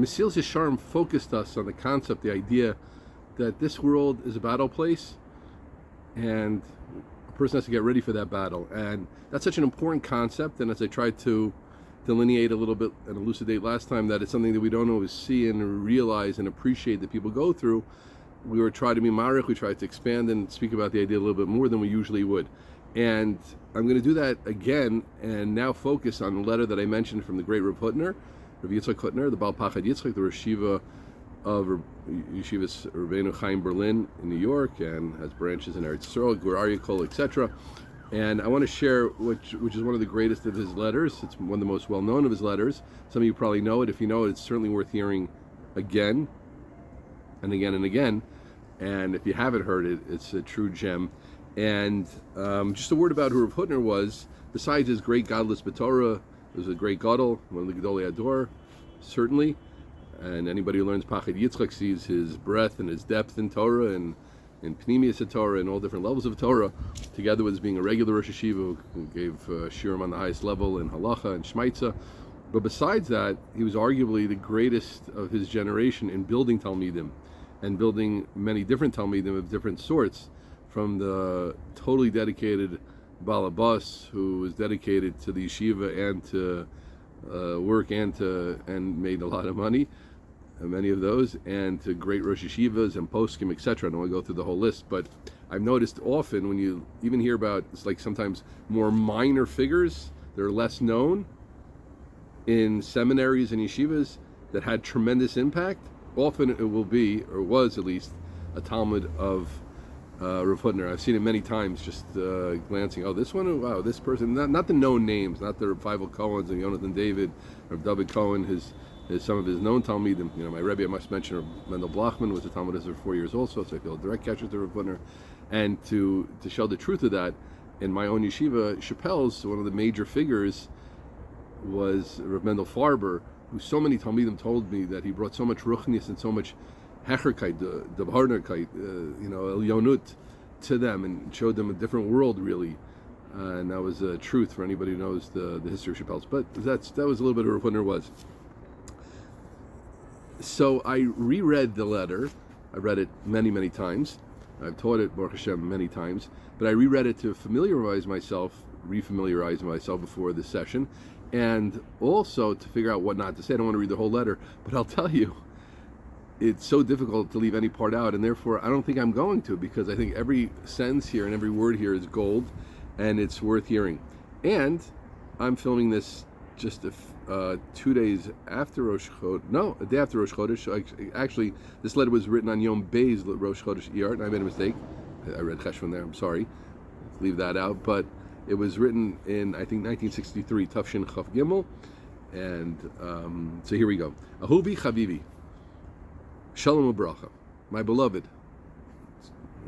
Mesilas Yesharim focused us on the concept, the idea that this world is a battle place, and a person has to get ready for that battle. And that's such an important concept, and as I tried to delineate a little bit and elucidate last time, that it's something that we don't always see and realize and appreciate that people go through. We were trying to be marich, we tried to expand and speak about the idea a little bit more than we usually would. And I'm going to do that again, and now focus on the letter that I mentioned from the great Rav Hutner, Rav Yitzchak Hutner, the Baal Pachad Yitzchak, the Rosh Yeshiva of Yeshivas Rabbeinu Chaim Berlin in New York, and has branches in Eretz Yisrael, Gur Aryeh Kol, etc. And I want to share which is one of the greatest of his letters. It's one of the most well-known of his letters. Some of you probably know it. If you know it, it's certainly worth hearing again and again and again. And if you haven't heard it, it's a true gem. And just a word about who Rav Hutner was. Besides his great godless b'Torah, he was a great gadol, one of the Gedolei Ador, certainly. And anybody who learns Pachad Yitzchak sees his breadth and his depth in Torah and in Pnimius Torah and all different levels of Torah, together with being a regular Rosh Yeshiva who gave shiurim on the highest level in Halacha and Shmaitza. But besides that, he was arguably the greatest of his generation in building Talmidim, and building many different Talmidim of different sorts, from the totally dedicated Balabas, who was dedicated to the yeshiva and to work and made a lot of money, many of those, and to great Rosh Yeshivas and Poskim, etc. I don't want to go through the whole list, but I've noticed often when you even hear about, it's like sometimes more minor figures, they're less known in seminaries and yeshivas that had tremendous impact. Often it will be, or was at least, a Talmud of Rav Hutner. I've seen it many times, just glancing, oh, this one, oh, wow, this person, not the known names, not the Feivel Cohens and Jonathan David, or David Cohen, some of his known Talmidim. You know, my Rebbe, I must mention, Mendel Blachman was a Talmudist for 4 years also, so I feel direct catcher to Rav Hutner. And to show the truth of that, in my own yeshiva, Shapell's, one of the major figures was Rav Mendel Farber, who so many Talmidim told me that he brought so much ruchnius and so much hecherkeit, the b'harnerkeit, elionut, to them, and showed them a different world, really. And that was a truth for anybody who knows the history of Shapell's. But that was a little bit of what Rav Hutner was. So I reread the letter. I read it many, many times. I've taught it, Baruch Hashem, many times. But I reread it to refamiliarize myself before this session, and also to figure out what not to say. I don't want to read the whole letter, but I'll tell you, it's so difficult to leave any part out, and therefore I don't think I'm going to, because I think every sentence here and every word here is gold, and it's worth hearing. And I'm filming this just 2 days after Rosh Chodesh. No, a day after Rosh Chodesh. Actually, this letter was written on Yom Beis Rosh Chodesh Iyar, and I made a mistake. I read Cheshvan there. I'm sorry. Leave that out. But it was written in, I think, 1963, Tafshin Chaf Gimel. And so here we go. Ahuvi Chavivi, Shalom Ubracha, my beloved.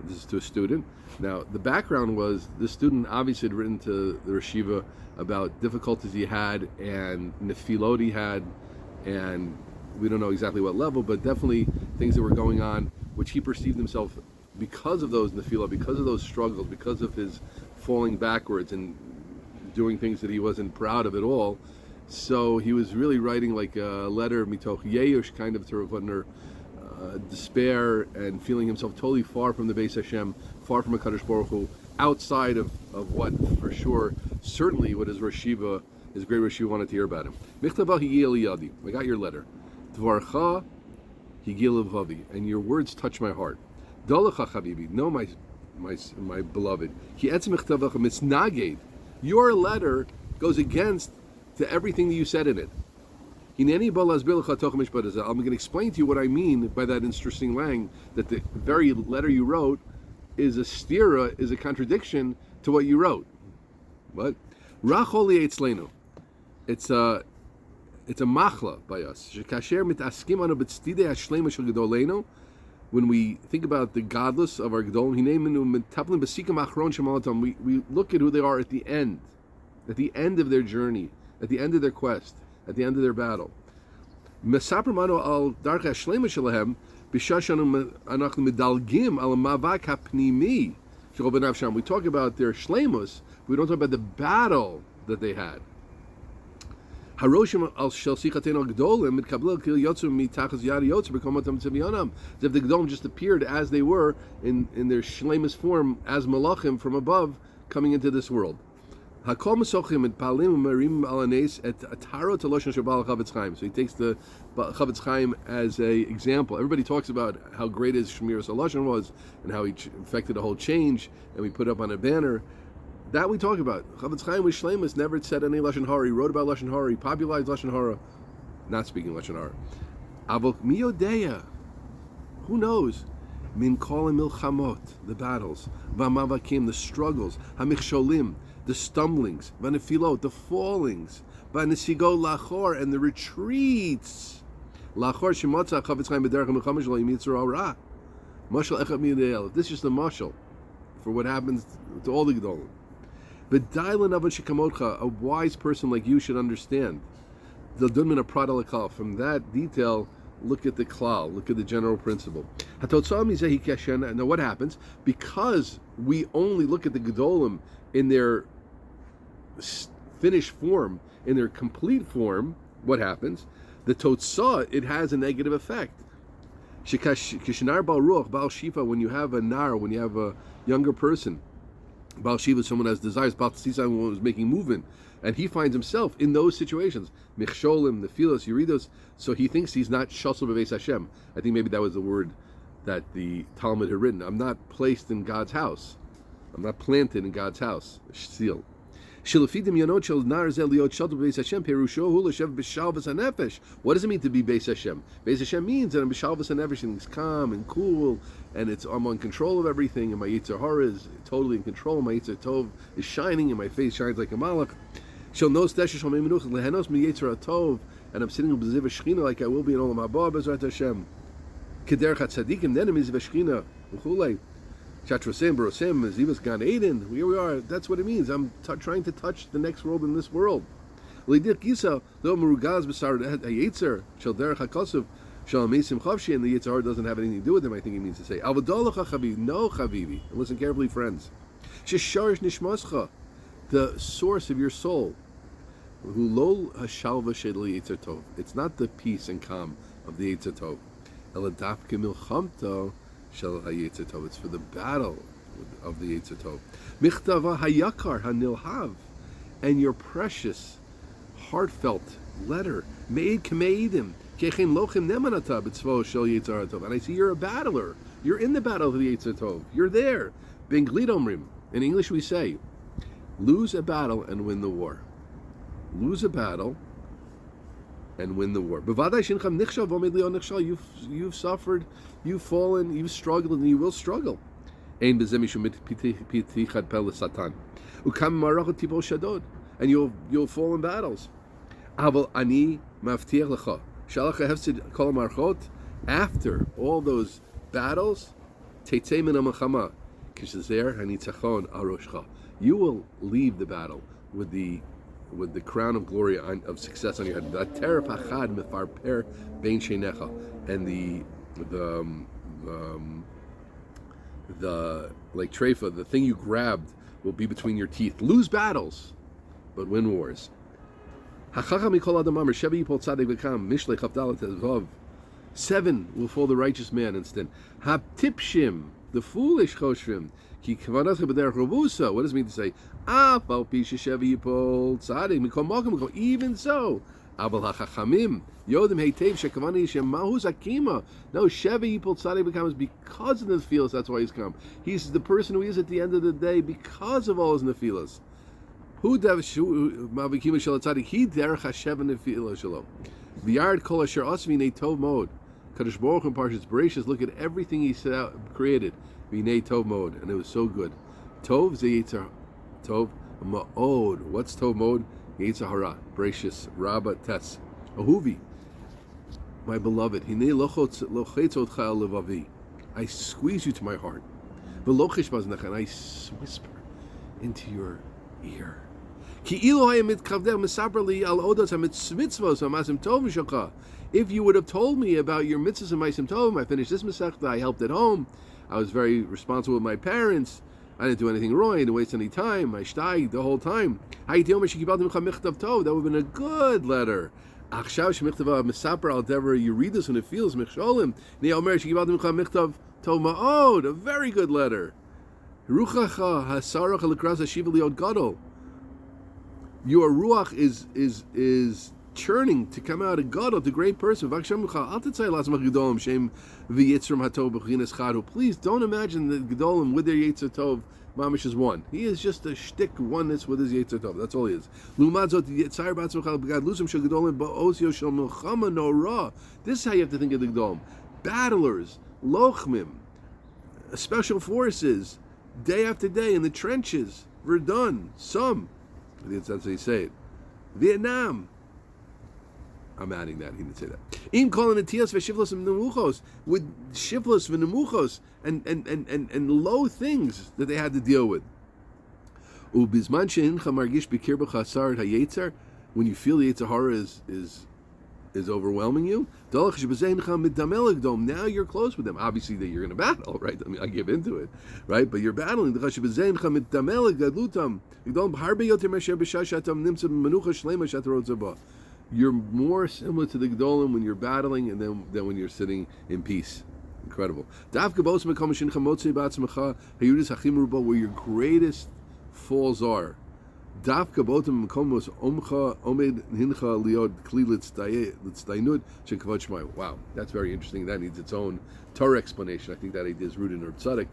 This is to a student. Now, the background was, this student obviously had written to the Rosh Yeshiva about difficulties he had and nefilot he had, and we don't know exactly what level, but definitely things that were going on, which he perceived himself, because of those nefilot, because of those struggles, because of his falling backwards and doing things that he wasn't proud of at all. So he was really writing like a letter, mitoch yeyush, kind of to Rav Hutner, despair and feeling himself totally far from the Beis Hashem, far from HaKadosh Baruch Hu, outside of what, for sure, certainly what his Rosh Yeshiva, his great Rosh Yeshiva, wanted to hear about him. Michtava higil yadi, I got your letter. Dvarcha higil levavi, and your words touch my heart. Dalacha chavivi, no, my beloved. Ki etzem michtavacha mitznaged, your letter goes against to everything that you said in it. I'm going to explain to you what I mean by that interesting lang, that the very letter you wrote is a stira, is a contradiction to what you wrote. What? Racholi etzlenu. It's a machla by us. When we think about the godless of our gedolim, we look at who they are at the end of their journey, at the end of their quest, at the end of their battle. We talk about their shleimus, we don't talk about the battle that they had. Haroshim al shel sichaten al gedolim mitkabel kil yotzu mitachas yad yotzu bekomatam tzivyanam. As if the gedolim just appeared as they were in their shlemus form as malachim from above coming into this world. Hakol mesochim and palim marim alanes et ataro taloshon shabal Chavetz Chaim. So he takes the Chavetz Chaim as a example. Everybody talks about how great his Shmiras Halashon was and how he effected a whole change, and we put up on a banner. That we talk about. Chavetz Chaim with Shleimus never said any Lashon Hara. He wrote about Lashon Hara. He popularized Lashon Hara. Not speaking Lashon Hara. Avok miyodeya. Who knows? Min kol milchamot, the battles. V'mavakim, the struggles. Hamichsholim, the stumblings. V'nefilot, the fallings. V'nesigo lachor, and the retreats. Lachor shemotza Chavetz Chaim b'derech milchama shelo yimitzer hara. Mashal echad miyodeya. This is just the mashal for what happens to all the gedolim. But a wise person like you should understand. From that detail, look at the klal, look at the general principle. Now what happens? Because we only look at the gedolim in their finished form, in their complete form, what happens? The totzah, it has a negative effect. When you have a nar, when you have a younger person, Baal Shiva, someone has desires, Baal Tzisa, someone who's making movement, and he finds himself in those situations, Michsholim, Nefilos, Yuridos, so he thinks he's not Shasel B'Beis Hashem. I think maybe that was the word that the Talmud had written. I'm not placed in God's house. I'm not planted in God's house. Seal. What does it mean to be Beis Hashem? Beis Hashem means that I'm B'Shalvas HaNefesh, everything's calm and cool, and I'm on control of everything, and my Yetzer Hara is totally in control, my Yetzer Tov is shining, and my face shines like a Malach. And I'm sitting in B'Ziv Shechina like I will be in Olam Haba, B'Ezrat Hashem. Kederech HaTzadikim, then Miziv Shechina, Uchulei. Shatrosem, Barosem, Zivas Gan Eden. Here we are. That's what it means. I'm trying to touch the next world in this world. And the Yetzer Hara doesn't have anything to do with him. I think he means to say, no, Chavivi. And listen carefully, friends. The source of your soul. It's not the peace and calm of the Yetzer Tov. It's for the battle of the Yetzer Tov. Michtava hayakar hanilhav, and your precious, heartfelt letter. Meid k'meidim kechen lochem nemanata b'tzvo shel Yetzer Tov. And I see you're a battler. You're in the battle of the Yetzer Tov. You're there. Ben glidomrim. In English we say, lose a battle and win the war. Lose a battle and win the war. You've suffered, you've fallen, you've struggled, and you will struggle. And you'll fall in battles. After all those battles, you will leave the battle with the crown of glory of success on your head. And the like treifa, the thing you grabbed will be between your teeth. Lose battles, but win wars. 7 will fall the righteous man instant. Haptipshim, the foolish choshvim. What does it mean to say? Even so. No, Sheva Yipol Tzaddik becomes because of the nefilas. That's why he's come. He's the person who is at the end of the day because of all his nefilas. Who mavikim shel tzaddik? He derech Hashem nefilas shelo. V'yard kol asher asvi nei tov mod. Kadosh Baruch Hu Parshas Bereishis. Look at everything he created. V'nei tov mod, and it was so good. Tov ze Yetzer Tov ma'od. What's tov mod? Yetzer Hara. Bereishis Rabba Tes Ahuvi. My beloved, I squeeze you to my heart, and I whisper into your ear. If you would have told me about your mitzvahs and ma'asim tovim, I finished this masechta, I helped at home, I was very responsible with my parents, I didn't do anything wrong. I didn't waste any time. I shtayed the whole time. That would have been a good letter. You read this and it feels a very good letter. Your ruach is churning to come out a gadol, the great person. Please don't imagine that gedolim with their yetzer tov mamish is one. He is just a shtick oneness with his yetzer tov. That's all he is. This is how you have to think of the gedolim: battlers, lochmim, special forces, day after day in the trenches. Verdun, some. That's how you say it. Vietnam. I'm adding that. He didn't say that. In calling it tias v'shivlos v'nemuchos, with shivlos v'nemuchos and low things that they had to deal with. Ubizman she'incha margish b'kirbecha asar hayetzer, when you feel the yetzer hara is overwhelming you. Now you're close with them. Obviously, that you're going to battle, right? I mean, I give into it, right? But you're battling. You're more similar to the Gedolim when you're battling and than when you're sitting in peace. Incredible. Where your greatest falls are. Wow, that's very interesting. That needs its own Torah explanation. I think that idea is rooted in Reb Tzadok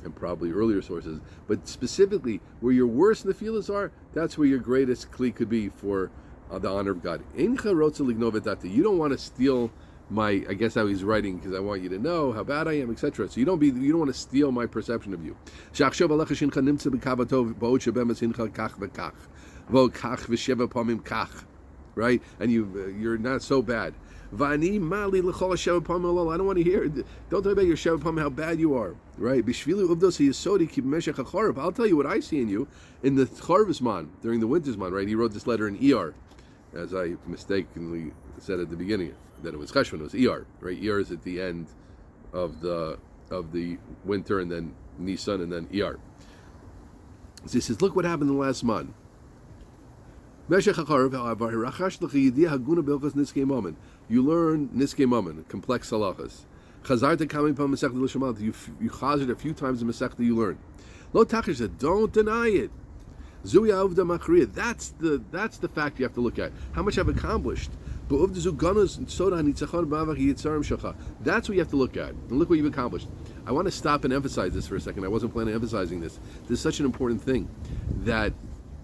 and probably earlier sources. But specifically, where your worst in the feelings are, that's where your greatest kli could be for the honor of God. You don't want to steal my, I guess how he's writing, because I want you to know how bad I am, etc. So you don't want to steal my perception of you. Right? And you're not so bad. I don't want to hear. Don't talk about your Sheva Pam, how bad you are. Right? I'll tell you what I see in you in the Charvizman, during the wintersman. Right? He wrote this letter in ER, as I mistakenly said at the beginning that it was Cheshvan, it was ER. Right? ER is at the end of the winter, and then Nisan, and then ER. So he says, look what happened in the last month. You learn Niskei Mammon, complex halachas. You chazard a few times in Masechta, you learn. Lo tachar, don't deny it. That's the fact you have to look at. How much I've accomplished. That's what you have to look at. And look what you've accomplished. I want to stop and emphasize this for a second. I wasn't planning on emphasizing this. This is such an important thing, that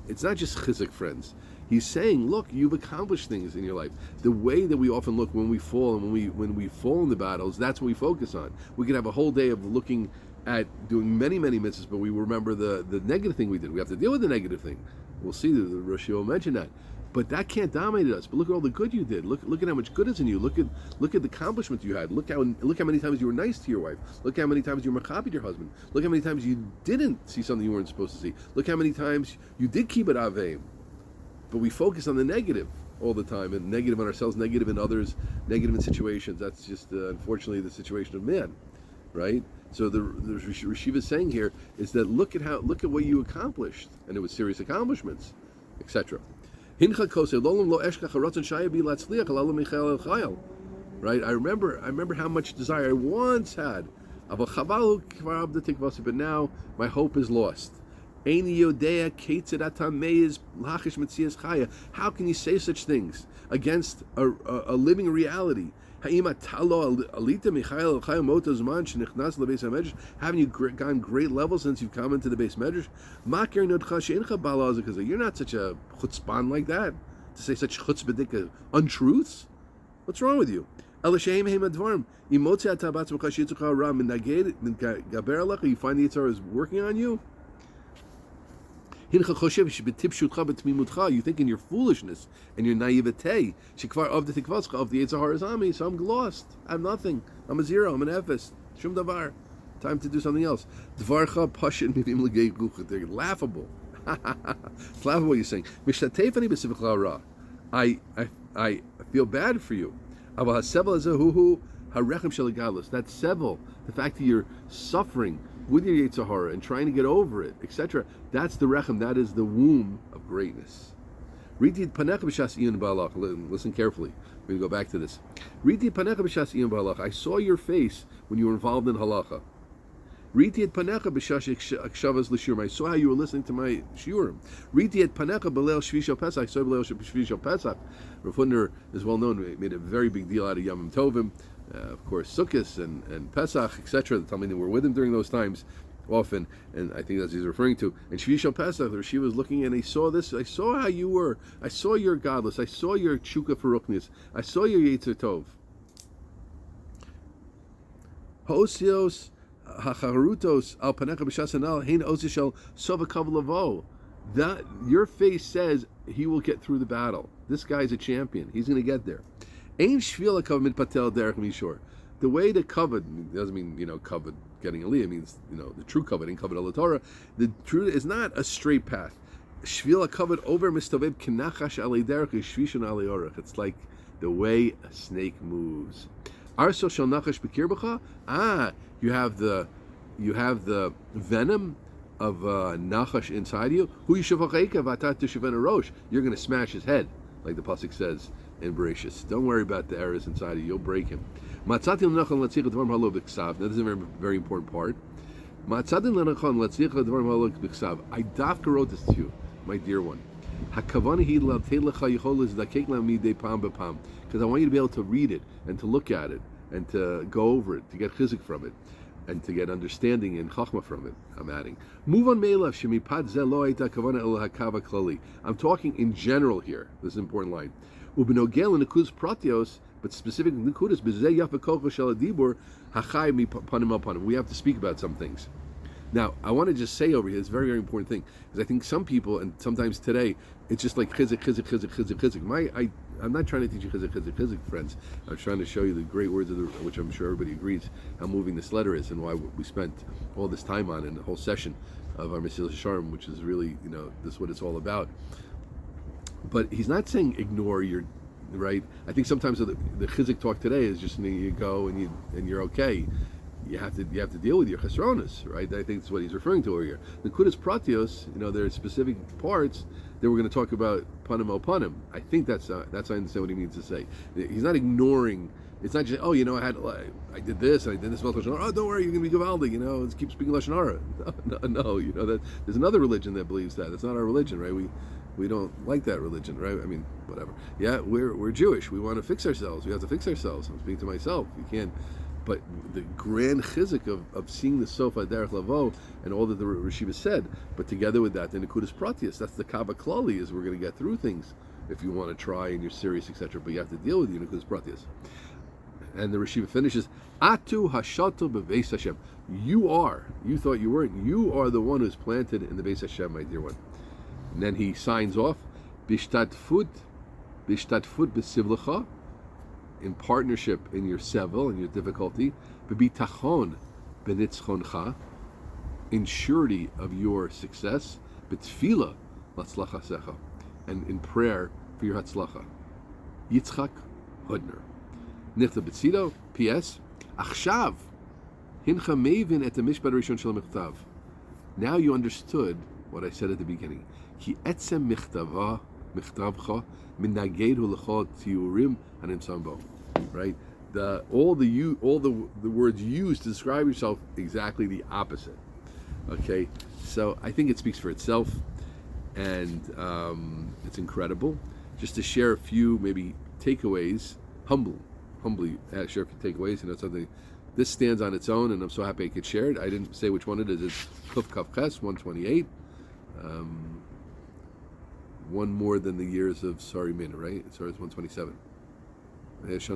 it's not just chizuk, friends. He's saying, look, you've accomplished things in your life. The way that we often look when we fall, and when we fall in the battles, that's what we focus on. We can have a whole day of looking at doing many, many mitzvahs, but we remember the negative thing we did. We have to deal with the negative thing. We'll see, the Rosh will mention that. But that can't dominate us. But look at all the good you did. Look at how much good is in you. Look at the accomplishments you had. Look how many times you were nice to your wife. Look how many times you were mechaber your husband. Look how many times you didn't see something you weren't supposed to see. Look how many times you did keep it aveim. But we focus on the negative all the time, and negative on ourselves, negative in others, negative in situations. That's just unfortunately the situation of man, right? So the Rishiva is saying here is that look at what you accomplished, and it was serious accomplishments, etc. Right? I remember how much desire I once had. But now my hope is lost. How can you say such things against a living reality? Haven't you gone great levels since you've come into the base medrash? You're not such a chutzpan like that, to say such chutzpah untruths. What's wrong with you? You find the Yitzhar is working on you. You think in your foolishness and your naivete of the Yetzer Hara's army, so I'm lost. I'm nothing. I'm a zero. I'm an ephes. Shum davar. Time to do something else. Dvarcha pashin mivim legei guchet. They're laughable. It's laughable what you're saying. I feel bad for you. That sevel, the fact that you're suffering with your Yetzer Hara and trying to get over it, etc. That's the rechem. That is the womb of greatness. Listen carefully. We're going to go back to this. I saw your face when you were involved in halacha. I saw how you were listening to my shiurim. I saw Belel Shvishal Pesach. Rav Hutner is well known. Made a very big deal out of Yom Tovim. Of course, Sukkot and Pesach, etc. The Talmidim were with him during those times, often, and I think that's what he's referring to. And Shvishal Pesach, where she was looking and he saw this. I saw how you were. I saw your godless. I saw your tshuka for ruknis. I saw your Yetzer Tov. Hosios hacharutos al panecha b'shasanal hein osishal sovakav lavo. That your face says he will get through the battle. This guy's a champion. He's going to get there. Ein shvila kav mit patel derech mishor. The way to covet doesn't mean covet getting a liyah. It means the true coveting, covet al Torah. The true is not a straight path. Shvila kavet over mistaveb kinachash alei derech shvishon alei orach. It's like the way a snake moves. Arso shel nachash b'kirbacha. You have the venom of nachash inside you. Hu yishavacheka v'atat tishavena rosh. You're going to smash his head, like the pasuk says in Bereshis. Don't worry about the arrows inside of you. You'll break him. Matzati l'nachon latzich l'dvarim halo b'ksav. That is a very, very important part. Matzati l'nachon latzich l'dvarim halo b'ksav. I dafka wrote this to you, my dear one. Hakavana hi l'altei lecha yichol l'zdakek l'amidei pam b'pam. Because I want you to be able to read it and to look at it and to go over it, to get chizik from it, and to get understanding and chachma from it. I'm adding. Move on me'elav shemipad ze lo hayta kavana el hakava klali. I'm talking in general here. This is an important line. Ubenogel nekudas pratios, but specifically nekudas b'zeh yafa kolcha shel adibur hachai mipanim al panim. We have to speak about some things. Now, I want to just say over here, it's a very, very important thing, because I think some people, and sometimes today, it's just like chizik. I'm not trying to teach you chizik, friends. I'm trying to show you the great words of which I'm sure everybody agrees how moving this letter is, and why we spent all this time on in the whole session of our Mesilas Yesharim, which is really, this is what it's all about. But he's not saying ignore your, right? I think sometimes the chizik talk today is just you go and you're okay. You have to deal with your chesronas, right? I think that's what he's referring to over here. The kudas pratios, there are specific parts that we're going to talk about panim el panim. I think that's I understand what he means to say. He's not ignoring. It's not just I did this and I did this about lashon hara. Oh, don't worry, you're going to be gavaldig. Let's keep speaking lashon hara. No. That there's another religion that believes that. That's not our religion, right? We don't like that religion, right? I mean, whatever. Yeah, we're Jewish. We want to fix ourselves. We have to fix ourselves. I'm speaking to myself. You can't. But the grand chizik of seeing the sofa derech lavo and all that the Rishiva said, but together with that, the nekudas pratius, that's the kava klali, is we're going to get through things if you want to try and you're serious, etc. But you have to deal with the nekudas pratius. And the Rishiva finishes, Atu hashato beveis Hashem. You thought you weren't. You are the one who's planted in the Beis Hashem, my dear one. And then he signs off, Bishtatfut besivlecha, in partnership in your sevel and your difficulty, b'bitachon b'nitzchoncha, in surety of your success, b'tfila latzlachasecha, and in prayer for your hatzlacha. Yitzchak Hutner. Nichta b'tzido. P.S. Achshav hincha mevin et hamishpat rishon shel michtav. Now you understood what I said at the beginning. Ki etzem michtavcha min nagedu l'chol tiurim hanimsambo. Right, all the words used to describe yourself exactly the opposite. Okay, so I think it speaks for itself, and it's incredible. Just to share a few maybe takeaways, humbly share a few takeaways. Something this stands on its own, and I'm so happy I could share it. I didn't say which one it is. It's Kuf Kaf Ches 128. One more than the years of Sari Min, right? Sorry, it's 127. So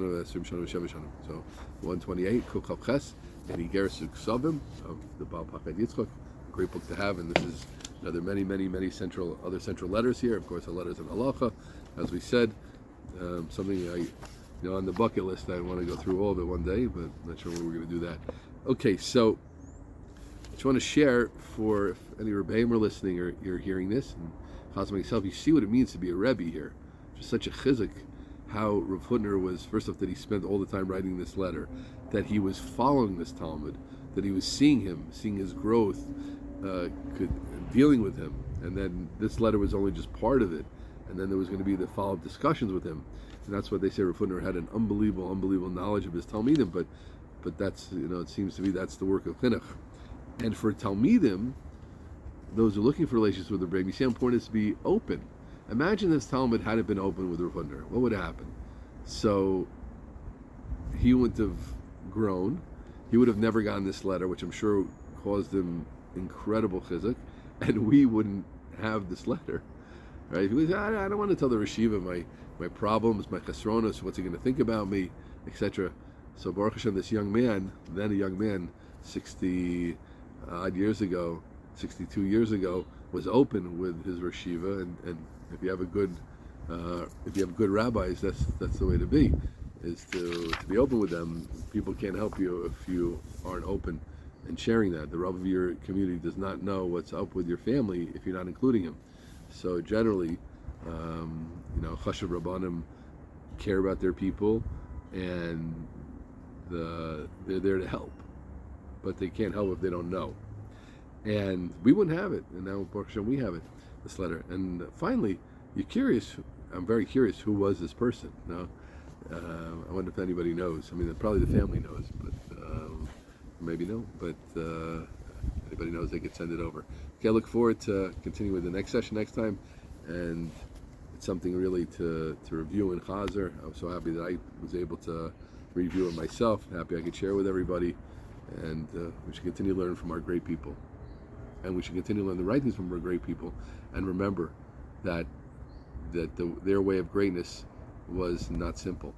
128, Kuf Ches, and Igeres Ksavim of the Baal Pakad Yitzchak. Great book to have, and this is another many other central letters here. Of course, the letters in Halacha, as we said. Something on the bucket list. I want to go through all of it one day, but I'm not sure when we're going to do that. Okay, so I just want to share for if any Rabbeim are listening or you're hearing this, and Chaz myself, you see what it means to be a Rebbe here. Just such a chizik. How Rav Hutner was, first off, that he spent all the time writing this letter, that he was following this Talmud, that he was seeing him, seeing his growth, dealing with him. And then this letter was only just part of it. And then there was going to be the follow-up discussions with him. And that's what they say Rav Hutner had an unbelievable knowledge of his Talmidim. But that's, it seems to me that's the work of Chinuch. And for Talmidim, those who are looking for relationships with the Rabbeim, you see how important it is to be open. Imagine this Talmud hadn't been open with Rav Hutner. What would happen? So he wouldn't have grown. He would have never gotten this letter, which I'm sure caused him incredible chizuk, and we wouldn't have this letter, right? He was, I don't want to tell the Reshiva my problems, my chesronos, what's he going to think about me, etc. So Baruch Hashem, this young man, then a young man, 60 odd years ago, 62 years ago, was open with his Reshiva, and if you have good rabbis, that's the way to be, is to be open with them. People can't help you if you aren't open and sharing that. The Rav of your community does not know what's up with your family if you're not including him. So generally, Chashav Rabbanim care about their people, and they're there to help, but they can't help if they don't know. And we wouldn't have it, and now Baruch Hashem, we have it, this letter. And finally, you're curious. I'm very curious. Who was this person? I wonder if anybody knows. I mean, probably the family knows, but maybe no. But anybody knows, they could send it over. Okay, I look forward to continuing with the next session next time, and it's something really to review in Chazer. I was so happy that I was able to review it myself. Happy I could share with everybody, and we should continue to learn from our great people, and we should continue to learn the right things from our great people, and remember that their way of greatness was not simple.